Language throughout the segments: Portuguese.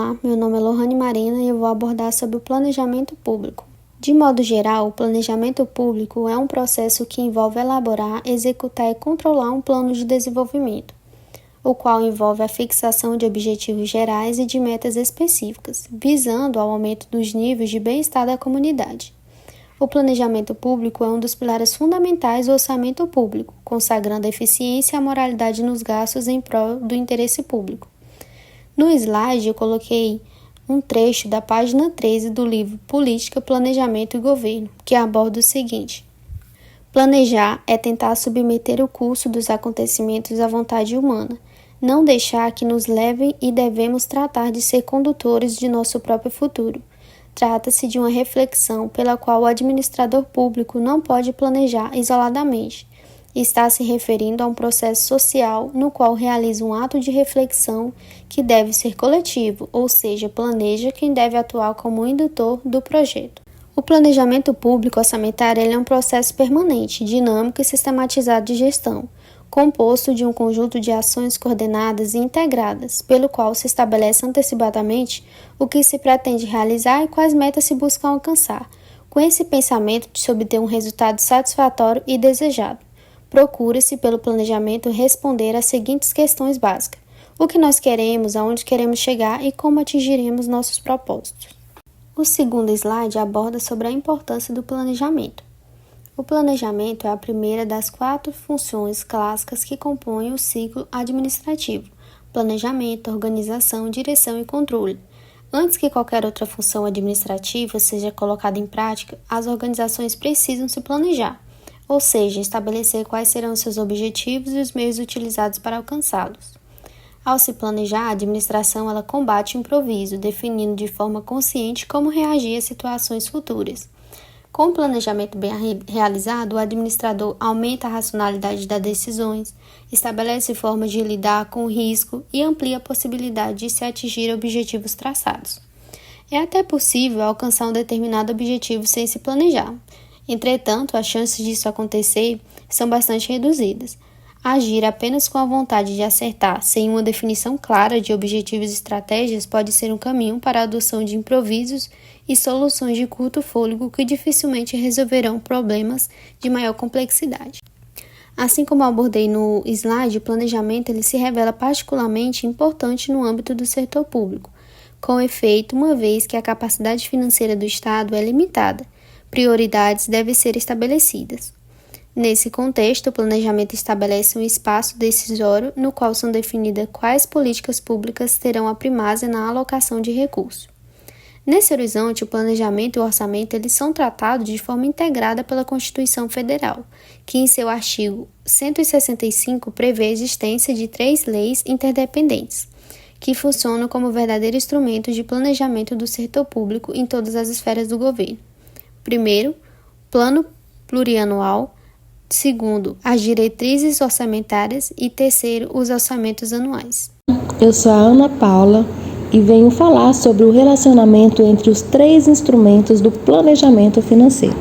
Olá, meu nome é Lohane Marina e eu vou abordar sobre o planejamento público. De modo geral, o planejamento público é um processo que envolve elaborar, executar e controlar um plano de desenvolvimento, o qual envolve a fixação de objetivos gerais e de metas específicas, visando ao aumento dos níveis de bem-estar da comunidade. O planejamento público é um dos pilares fundamentais do orçamento público, consagrando a eficiência e a moralidade nos gastos em prol do interesse público. No slide, eu coloquei um trecho da página 13 do livro Política, Planejamento e Governo, que aborda o seguinte: planejar é tentar submeter o curso dos acontecimentos à vontade humana, não deixar que nos levem e devemos tratar de ser condutores de nosso próprio futuro. Trata-se de uma reflexão pela qual o administrador público não pode planejar isoladamente. Está se referindo a um processo social no qual realiza um ato de reflexão que deve ser coletivo, ou seja, planeja quem deve atuar como indutor do projeto. O planejamento público orçamentário é um processo permanente, dinâmico e sistematizado de gestão, composto de um conjunto de ações coordenadas e integradas, pelo qual se estabelece antecipadamente o que se pretende realizar e quais metas se buscam alcançar, com esse pensamento de se obter um resultado satisfatório e desejado. Procura-se, pelo planejamento, responder às seguintes questões básicas: o que nós queremos, aonde queremos chegar e como atingiremos nossos propósitos. O segundo slide aborda sobre a importância do planejamento. O planejamento é a primeira das 4 funções clássicas que compõem o ciclo administrativo: planejamento, organização, direção e controle. Antes que qualquer outra função administrativa seja colocada em prática, as organizações precisam se planejar, ou seja, estabelecer quais serão seus objetivos e os meios utilizados para alcançá-los. Ao se planejar, a administração ela combate o improviso, definindo de forma consciente como reagir a situações futuras. Com o planejamento bem realizado, o administrador aumenta a racionalidade das decisões, estabelece formas de lidar com o risco e amplia a possibilidade de se atingir objetivos traçados. É até possível alcançar um determinado objetivo sem se planejar. Entretanto, as chances disso acontecer são bastante reduzidas. Agir apenas com a vontade de acertar, sem uma definição clara de objetivos e estratégias, pode ser um caminho para a adoção de improvisos e soluções de curto fôlego que dificilmente resolverão problemas de maior complexidade. Assim como abordei no slide, o planejamento ele se revela particularmente importante no âmbito do setor público, com efeito, uma vez que a capacidade financeira do Estado é limitada, prioridades devem ser estabelecidas. Nesse contexto, o planejamento estabelece um espaço decisório no qual são definidas quais políticas públicas terão a primázia na alocação de recursos. Nesse horizonte, o planejamento e o orçamento eles são tratados de forma integrada pela Constituição Federal, que em seu artigo 165 prevê a existência de 3 leis interdependentes, que funcionam como verdadeiro instrumento de planejamento do setor público em todas as esferas do governo. Primeiro, Plano Plurianual. Segundo, as diretrizes orçamentárias. E terceiro, os orçamentos anuais. Eu sou a Ana Paula e venho falar sobre o relacionamento entre os 3 instrumentos do planejamento financeiro.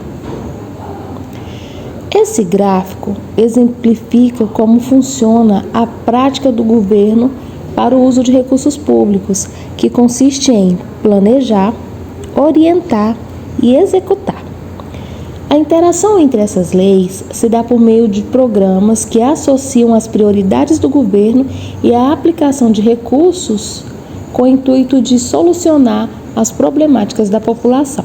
Esse gráfico exemplifica como funciona a prática do governo para o uso de recursos públicos, que consiste em planejar, orientar e executar. A interação entre essas leis se dá por meio de programas que associam as prioridades do governo e a aplicação de recursos com o intuito de solucionar as problemáticas da população.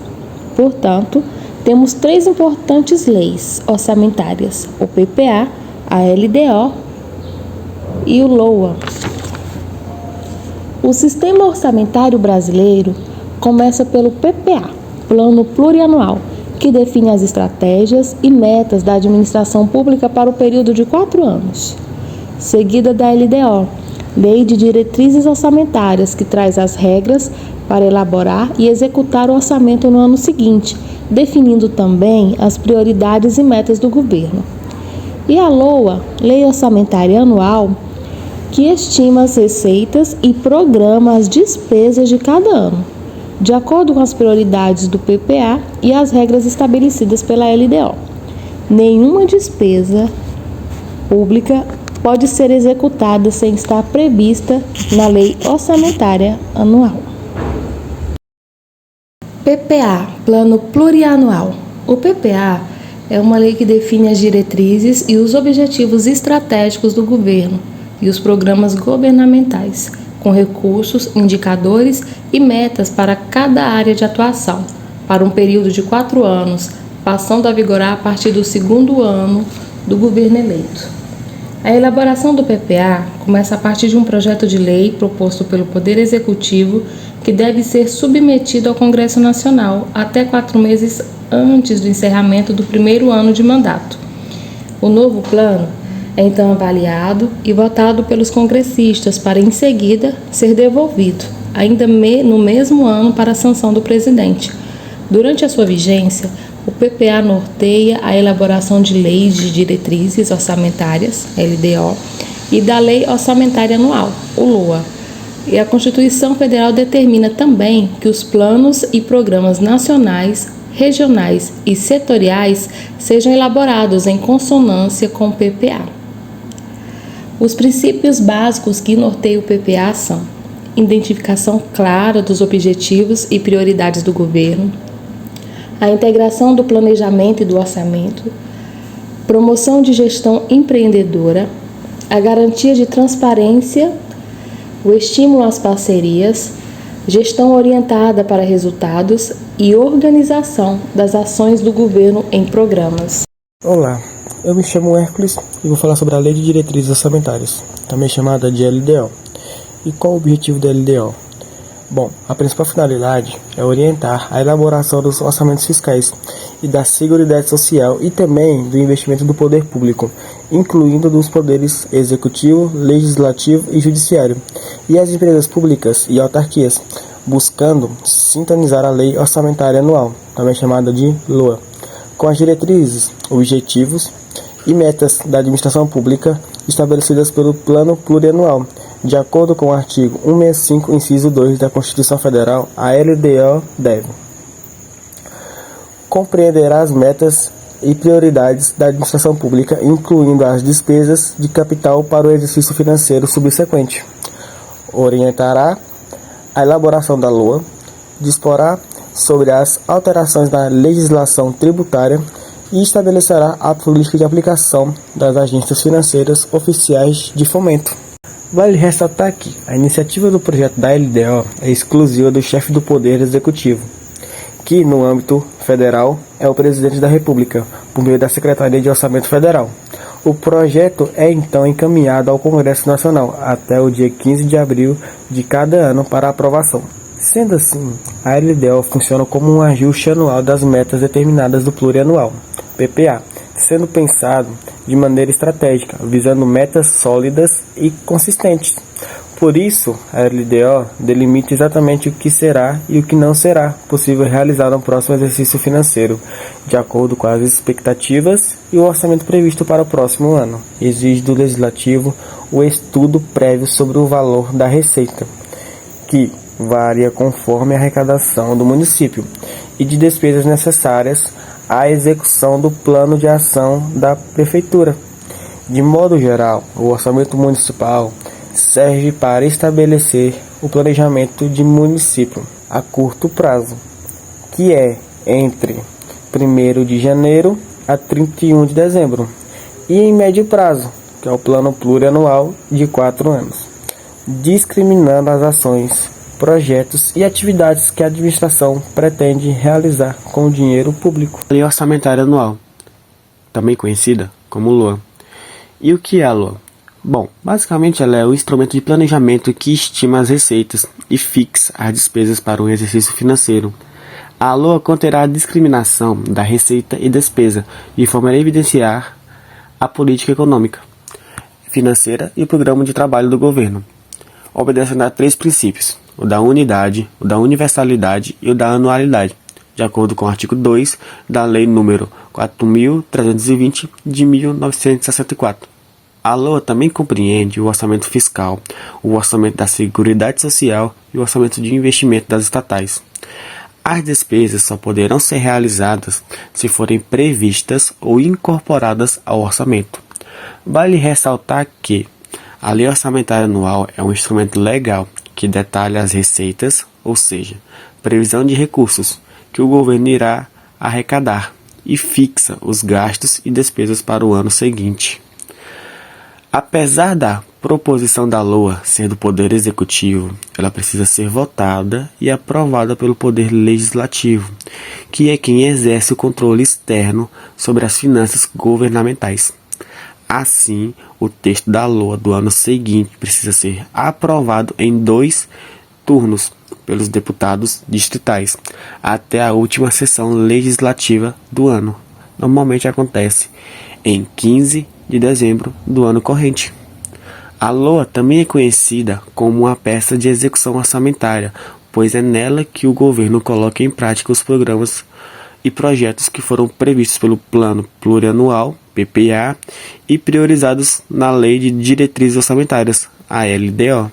Portanto, temos 3 importantes leis orçamentárias: o PPA, a LDO e o LOA. O sistema orçamentário brasileiro começa pelo PPA, Plano Plurianual, que define as estratégias e metas da administração pública para o período de 4 anos. Seguida da LDO, Lei de Diretrizes Orçamentárias, que traz as regras para elaborar e executar o orçamento no ano seguinte, definindo também as prioridades e metas do governo. E a LOA, Lei Orçamentária Anual, que estima as receitas e programa as despesas de cada ano, de acordo com as prioridades do PPA e as regras estabelecidas pela LDO. Nenhuma despesa pública pode ser executada sem estar prevista na Lei Orçamentária Anual. PPA, Plano Plurianual. O PPA é uma lei que define as diretrizes e os objetivos estratégicos do governo e os programas governamentais, com recursos, indicadores e metas para cada área de atuação, para um período de 4 anos, passando a vigorar a partir do 2º ano do governo eleito. A elaboração do PPA começa a partir de um projeto de lei proposto pelo Poder Executivo que deve ser submetido ao Congresso Nacional até 4 meses antes do encerramento do 1º ano de mandato. O novo plano é então avaliado e votado pelos congressistas para, em seguida, ser devolvido, ainda no mesmo ano, para a sanção do presidente. Durante a sua vigência, o PPA norteia a elaboração de leis de diretrizes orçamentárias, LDO, e da Lei Orçamentária Anual, o LOA. E a Constituição Federal determina também que os planos e programas nacionais, regionais e setoriais sejam elaborados em consonância com o PPA. Os princípios básicos que norteiam o PPA são: identificação clara dos objetivos e prioridades do governo, a integração do planejamento e do orçamento, promoção de gestão empreendedora, a garantia de transparência, o estímulo às parcerias, gestão orientada para resultados e organização das ações do governo em programas. Olá, eu me chamo Hércules e vou falar sobre a Lei de Diretrizes Orçamentárias, também chamada de LDO. E qual o objetivo da LDO? Bom, a principal finalidade é orientar a elaboração dos orçamentos fiscais e da Seguridade Social e também do investimento do poder público, incluindo dos poderes executivo, legislativo e judiciário, e as empresas públicas e autarquias, buscando sintonizar a Lei Orçamentária Anual, também chamada de LOA, com as diretrizes, objetivos e metas da administração pública estabelecidas pelo Plano Plurianual. De acordo com o artigo 165, inciso 2 da Constituição Federal, a LDO deve compreenderá as metas e prioridades da administração pública, incluindo as despesas de capital para o exercício financeiro subsequente, orientará a elaboração da LOA, disporá sobre as alterações da legislação tributária e estabelecerá a política de aplicação das agências financeiras oficiais de fomento. Vale ressaltar que a iniciativa do projeto da LDO é exclusiva do chefe do Poder Executivo, que no âmbito federal é o Presidente da República, por meio da Secretaria de Orçamento Federal. O projeto é então encaminhado ao Congresso Nacional até o dia 15 de abril de cada ano para aprovação. Sendo assim, a LDO funciona como um ajuste anual das metas determinadas do Plurianual, PPA, sendo pensado de maneira estratégica, visando metas sólidas e consistentes. Por isso, a LDO delimita exatamente o que será e o que não será possível realizar no próximo exercício financeiro, de acordo com as expectativas e o orçamento previsto para o próximo ano. Exige do Legislativo o estudo prévio sobre o valor da receita, que varia conforme a arrecadação do município, e de despesas necessárias à execução do plano de ação da Prefeitura. De modo geral, o orçamento municipal serve para estabelecer o planejamento de município a curto prazo, que é entre 1º de janeiro a 31 de dezembro, e em médio prazo, que é o plano plurianual de 4 anos, discriminando as ações, projetos e atividades que a administração pretende realizar com o dinheiro público. Lei Orçamentária Anual, também conhecida como LOA. E o que é a LOA? Bom, basicamente ela é o instrumento de planejamento que estima as receitas e fixa as despesas para o exercício financeiro. A LOA conterá a discriminação da receita e despesa, de forma a evidenciar a política econômica, financeira e o programa de trabalho do governo, obedecendo a 3 princípios: o da unidade, o da universalidade e o da anualidade, de acordo com o artigo 2 da Lei nº 4.320 de 1964. A LOA também compreende o orçamento fiscal, o orçamento da Seguridade Social e o orçamento de investimento das estatais. As despesas só poderão ser realizadas se forem previstas ou incorporadas ao orçamento. Vale ressaltar que a Lei Orçamentária Anual é um instrumento legal que detalha as receitas, ou seja, previsão de recursos, que o governo irá arrecadar e fixa os gastos e despesas para o ano seguinte. Apesar da proposição da LOA ser do Poder Executivo, ela precisa ser votada e aprovada pelo Poder Legislativo, que é quem exerce o controle externo sobre as finanças governamentais. Assim, o texto da LOA do ano seguinte precisa ser aprovado em 2 turnos pelos deputados distritais, até a última sessão legislativa do ano. Normalmente acontece em 15 de dezembro do ano corrente. A LOA também é conhecida como uma peça de execução orçamentária, pois é nela que o governo coloca em prática os programas e projetos que foram previstos pelo Plano Plurianual, PPA, e priorizados na Lei de Diretrizes Orçamentárias, a LDO.